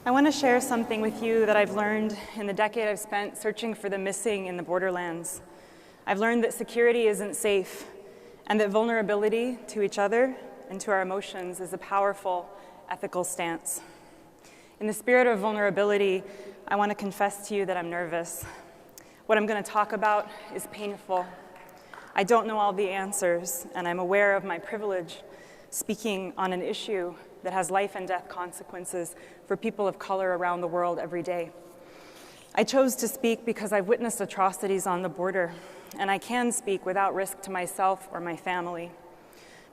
I want to share something with you that I've learned in the decade I've spent searching for the missing in the borderlands. I've learned that security isn't safe, and that vulnerability to each other and to our emotions is a powerful ethical stance. In the spirit of vulnerability, I want to confess to you that I'm nervous. What I'm going to talk about is painful. I don't know all the answers, and I'm aware of my privilege speaking on an issue that has life and death consequences for people of color around the world every day. I chose to speak because I've witnessed atrocities on the border, and I can speak without risk to myself or my family.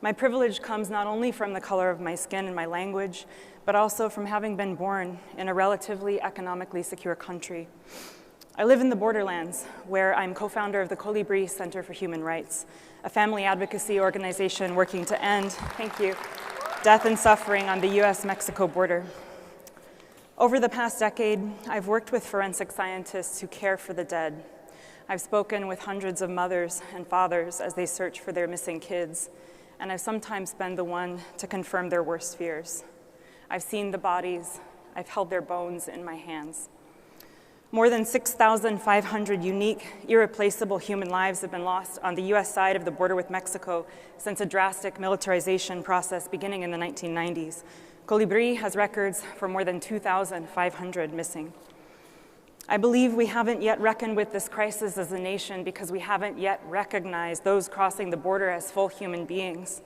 My privilege comes not only from the color of my skin and my language, but also from having been born in a relatively economically secure country. I live in the borderlands, where I'm co-founder of the Colibri Center for Human Rights, a family advocacy organization working to end, thank you, death and suffering on the US-Mexico border. Over the past decade, I've worked with forensic scientists who care for the dead. I've spoken with hundreds of mothers and fathers as they search for their missing kids, and I've sometimes been the one to confirm their worst fears. I've seen the bodies, I've held their bones in my hands. More than 6,500 unique, irreplaceable human lives have been lost on the US side of the border with Mexico since a drastic militarization process beginning in the 1990s. Colibri has records for more than 2,500 missing. I believe we haven't yet reckoned with this crisis as a nation because we haven't yet recognized those crossing the border as full human beings.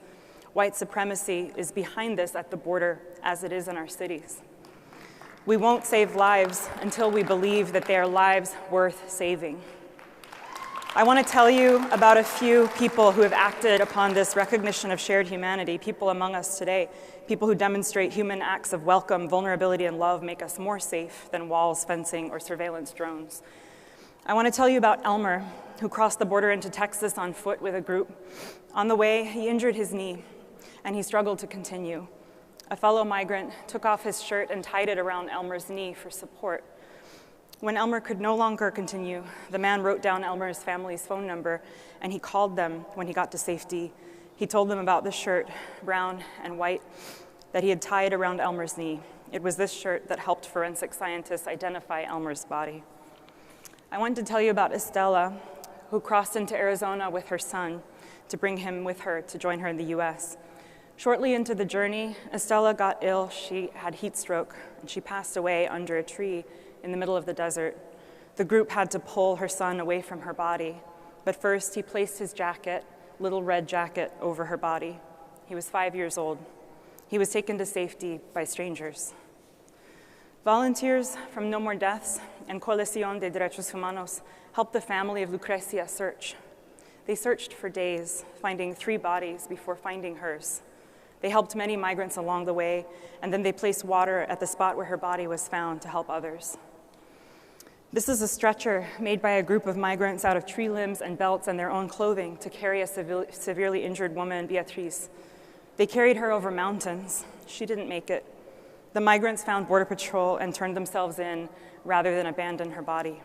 White supremacy is behind this at the border, as it is in our cities. We won't save lives until we believe that they are lives worth saving. I want to tell you about a few people who have acted upon this recognition of shared humanity, people among us today, people who demonstrate human acts of welcome, vulnerability, and love make us more safe than walls, fencing, or surveillance drones. I want to tell you about Elmer, who crossed the border into Texas on foot with a group. On the way, he injured his knee, and he struggled to continue. A fellow migrant took off his shirt and tied it around Elmer's knee for support. When Elmer could no longer continue, the man wrote down Elmer's family's phone number, and he called them when he got to safety. He told them about the shirt, brown and white, that he had tied around Elmer's knee. It was this shirt that helped forensic scientists identify Elmer's body. I wanted to tell you about Estella, who crossed into Arizona with her son to bring him with her to join her in the US. Shortly into the journey, Estella got ill. She had heat stroke, and she passed away under a tree in the middle of the desert. The group had to pull her son away from her body, but first he placed his jacket, little red jacket, over her body. He was 5 years old. He was taken to safety by strangers. Volunteers from No More Deaths and Coalición de Derechos Humanos helped the family of Lucrecia search. They searched for days, finding 3 bodies before finding hers. They helped many migrants along the way, and then they placed water at the spot where her body was found to help others. This is a stretcher made by a group of migrants out of tree limbs and belts and their own clothing to carry a severely injured woman, Beatriz. They carried her over mountains. She didn't make it. The migrants found Border Patrol and turned themselves in rather than abandon her body.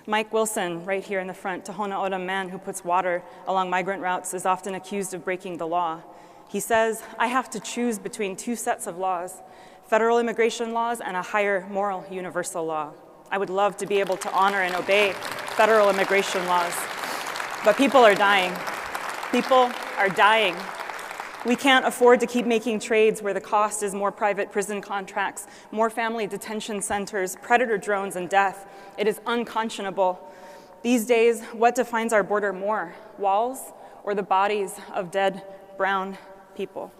Mike Wilson, right here in the front, Tohono O'odham man who puts water along migrant routes, is often accused of breaking the law. He says, I have to choose between 2 sets of laws, federal immigration laws and a higher moral universal law. I would love to be able to honor and obey federal immigration laws, but people are dying. People are dying. We can't afford to keep making trades where the cost is more private prison contracts, more family detention centers, predator drones, and death. It is unconscionable. These days, what defines our border more, walls or the bodies of dead brown people?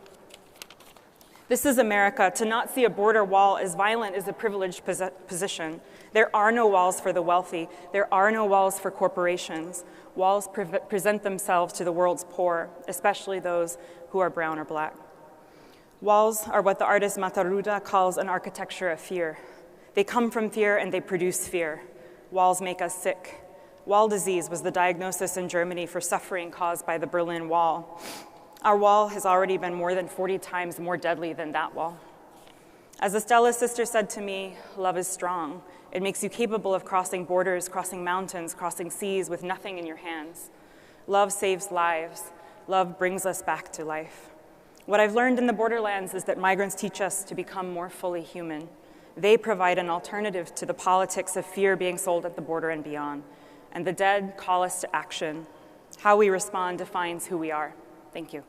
This is America. To not see a border wall as violent is a privileged position. There are no walls for the wealthy. There are no walls for corporations. Walls present themselves to the world's poor, especially those who are brown or black. Walls are what the artist Mataruda calls an architecture of fear. They come from fear and they produce fear. Walls make us sick. Wall disease was the diagnosis in Germany for suffering caused by the Berlin Wall. Our wall has already been more than 40 times more deadly than that wall. As Estella's sister said to me, love is strong. It makes you capable of crossing borders, crossing mountains, crossing seas with nothing in your hands. Love saves lives. Love brings us back to life. What I've learned in the borderlands is that migrants teach us to become more fully human. They provide an alternative to the politics of fear being sold at the border and beyond. And the dead call us to action. How we respond defines who we are. Thank you.